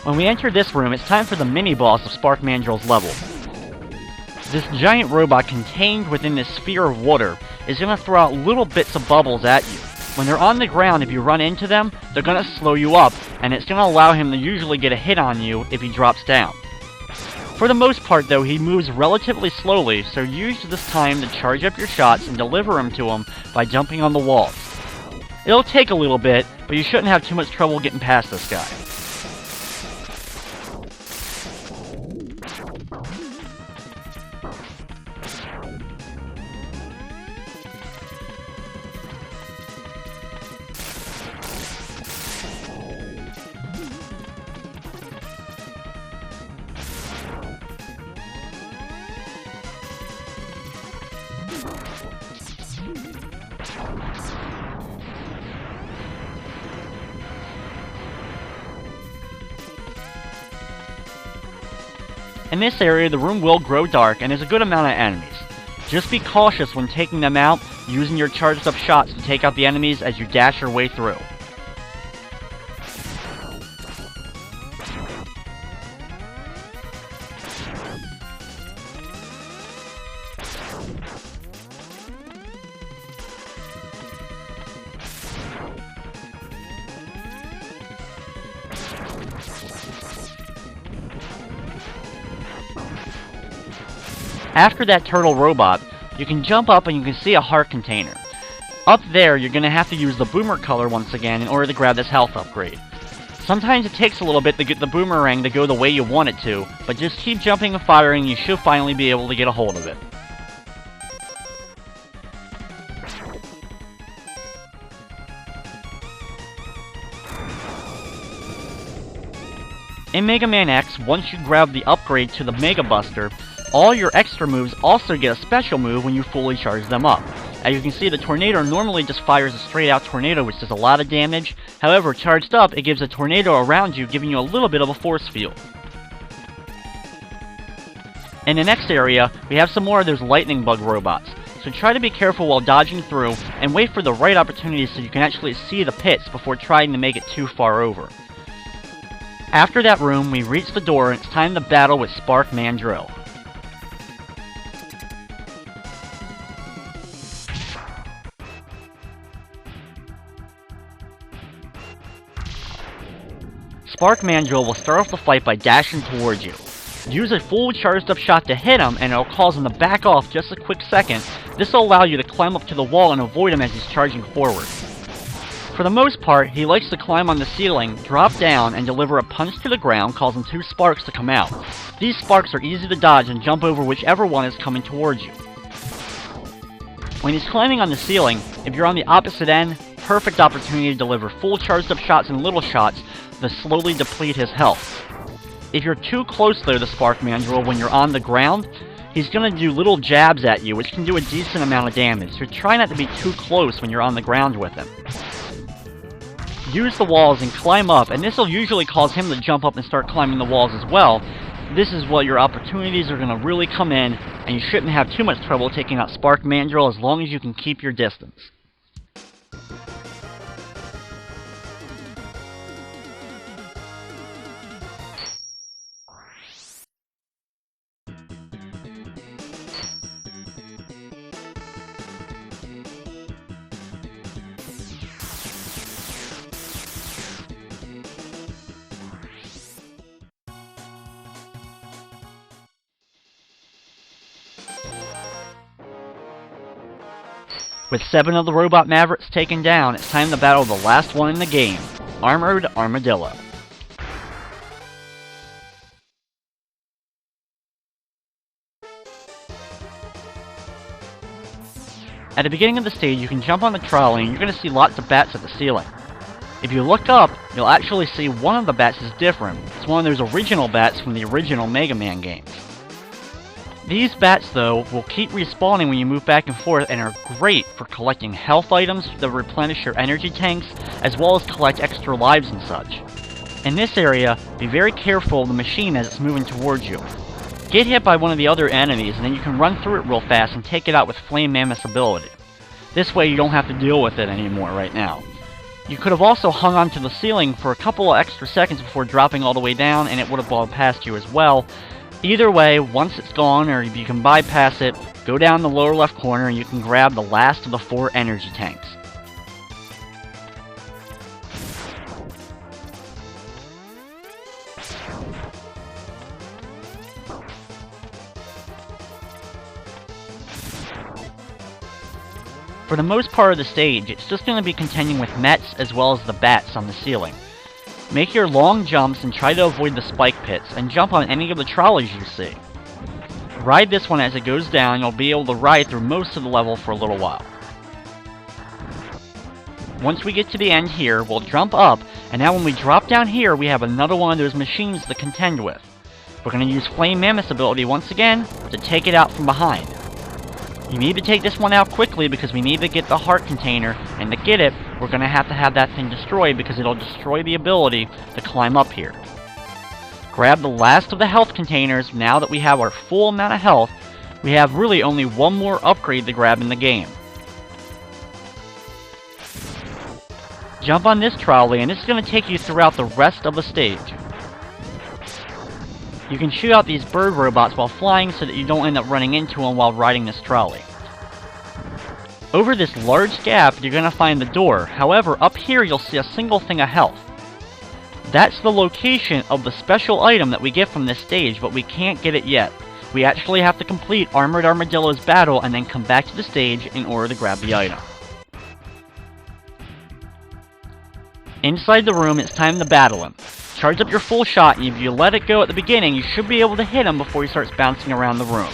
When we enter this room, it's time for the mini-boss of Spark Mandrill's level. This giant robot contained within this sphere of water is going to throw out little bits of bubbles at you. When they're on the ground, if you run into them, they're going to slow you up, and it's going to allow him to usually get a hit on you if he drops down. For the most part though, he moves relatively slowly, so use this time to charge up your shots and deliver them to him by jumping on the walls. It'll take a little bit, but you shouldn't have too much trouble getting past this guy. In this area, the room will grow dark, and there's a good amount of enemies. Just be cautious when taking them out, using your charged up shots to take out the enemies as you dash your way through. After that turtle robot, you can jump up and you can see a heart container. Up there, you're going to have to use the boomer color once again in order to grab this health upgrade. Sometimes it takes a little bit to get the boomerang to go the way you want it to, but just keep jumping and firing and you should finally be able to get a hold of it. In Mega Man X, once you grab the upgrade to the Mega Buster, all your extra moves also get a special move when you fully charge them up. As you can see, the tornado normally just fires a straight out tornado which does a lot of damage. However, charged up, it gives a tornado around you, giving you a little bit of a force field. In the next area, we have some more of those lightning bug robots. So try to be careful while dodging through, and wait for the right opportunity so you can actually see the pits before trying to make it too far over. After that room, we reach the door and it's time to battle with Spark Mandrill. Spark Mandrill will start off the fight by dashing towards you. Use a full charged up shot to hit him and it'll cause him to back off just a quick second. This will allow you to climb up to the wall and avoid him as he's charging forward. For the most part, he likes to climb on the ceiling, drop down, and deliver a punch to the ground, causing two sparks to come out. These sparks are easy to dodge and jump over whichever one is coming towards you. When he's climbing on the ceiling, if you're on the opposite end, perfect opportunity to deliver full charged up shots and little shots to slowly deplete his health. If you're too close though to Spark Mandrill when you're on the ground, he's going to do little jabs at you which can do a decent amount of damage, so try not to be too close when you're on the ground with him. Use the walls and climb up, and this will usually cause him to jump up and start climbing the walls as well. This is what your opportunities are going to really come in, and you shouldn't have too much trouble taking out Spark Mandrill as long as you can keep your distance. With 7 of the robot Mavericks taken down, it's time to battle the last one in the game, Armored Armadillo. At the beginning of the stage, you can jump on the trolley and you're going to see lots of bats at the ceiling. If you look up, you'll actually see one of the bats is different. It's one of those original bats from the original Mega Man games. These bats, though, will keep respawning when you move back and forth and are great for collecting health items that replenish your energy tanks, as well as collect extra lives and such. In this area, be very careful of the machine as it's moving towards you. Get hit by one of the other enemies, and then you can run through it real fast and take it out with Flame Mammoth's ability. This way you don't have to deal with it anymore right now. You could have also hung onto the ceiling for a couple of extra seconds before dropping all the way down, and it would have blown past you as well. Either way, once it's gone, or if you can bypass it, go down the lower left corner and you can grab the last of the 4 energy tanks. For the most part of the stage, it's just going to be contending with Mets as well as the bats on the ceiling. Make your long jumps and try to avoid the spike pits, and jump on any of the trolleys you see. Ride this one as it goes down, you'll be able to ride through most of the level for a little while. Once we get to the end here, we'll jump up, and now when we drop down here, we have another one of those machines to contend with. We're going to use Flame Mammoth's ability once again to take it out from behind. You need to take this one out quickly because we need to get the heart container, and to get it, we're going to have that thing destroyed because it'll destroy the ability to climb up here. Grab the last of the health containers. Now that we have our full amount of health, we have really only one more upgrade to grab in the game. Jump on this trolley, and this is going to take you throughout the rest of the stage. You can shoot out these bird robots while flying so that you don't end up running into them while riding this trolley. Over this large gap, you're going to find the door. However, up here you'll see a single thing of health. That's the location of the special item that we get from this stage, but we can't get it yet. We actually have to complete Armored Armadillo's battle and then come back to the stage in order to grab the item. Inside the room, it's time to battle him. Charge up your full shot, and if you let it go at the beginning, you should be able to hit him before he starts bouncing around the room.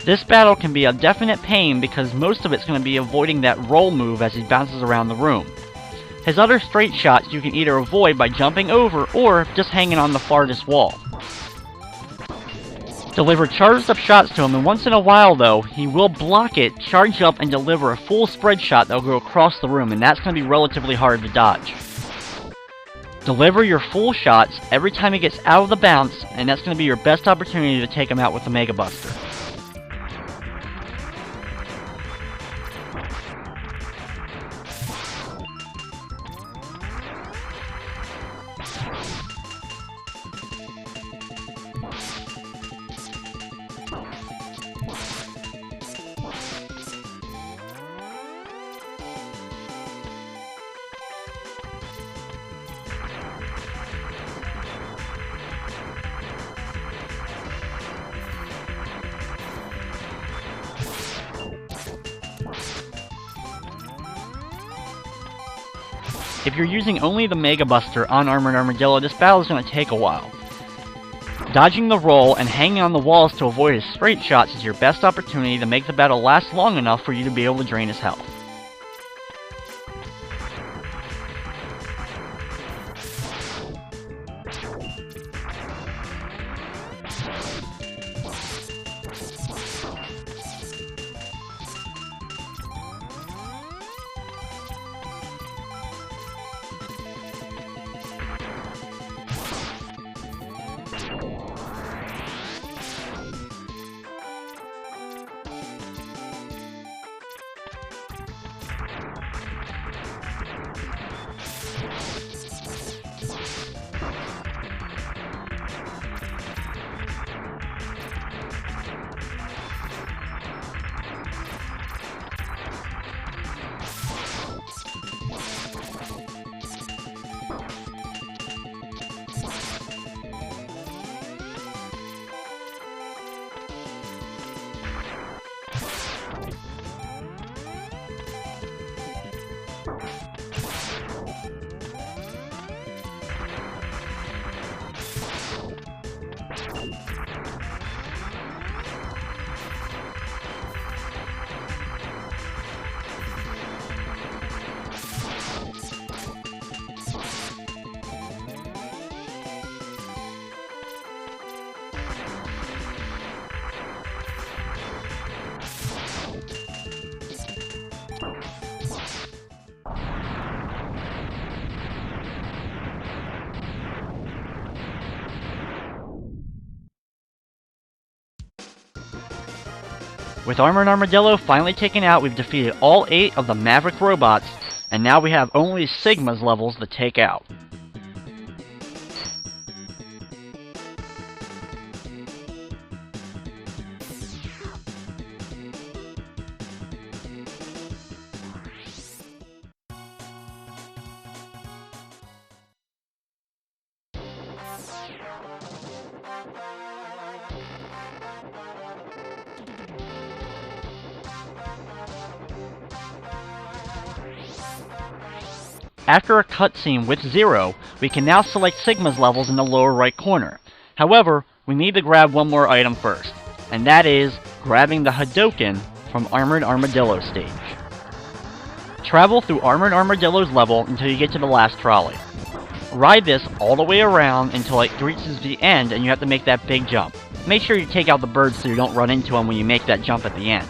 This battle can be a definite pain because most of it's going to be avoiding that roll move as he bounces around the room. His other straight shots you can either avoid by jumping over or just hanging on the farthest wall. Deliver charged up shots to him, and once in a while though, he will block it, charge up, and deliver a full spread shot that will go across the room, and that's going to be relatively hard to dodge. Deliver your full shots every time he gets out of the bounce, and that's going to be your best opportunity to take him out with the Mega Buster. If you're using only the Mega Buster on Armored Armadillo, this battle is going to take a while. Dodging the roll and hanging on the walls to avoid his straight shots is your best opportunity to make the battle last long enough for you to be able to drain his health. With Armored Armadillo finally taken out, we've defeated all 8 of the Maverick robots, And now we have only Sigma's levels to take out. After a cutscene with Zero, we can now select Sigma's levels in the lower right corner. However, we need to grab one more item first, and that is grabbing the Hadouken from Armored Armadillo stage. Travel through Armored Armadillo's level until you get to the last trolley. Ride this all the way around until it reaches the end and you have to make that big jump. Make sure you take out the birds so you don't run into them when you make that jump at the end.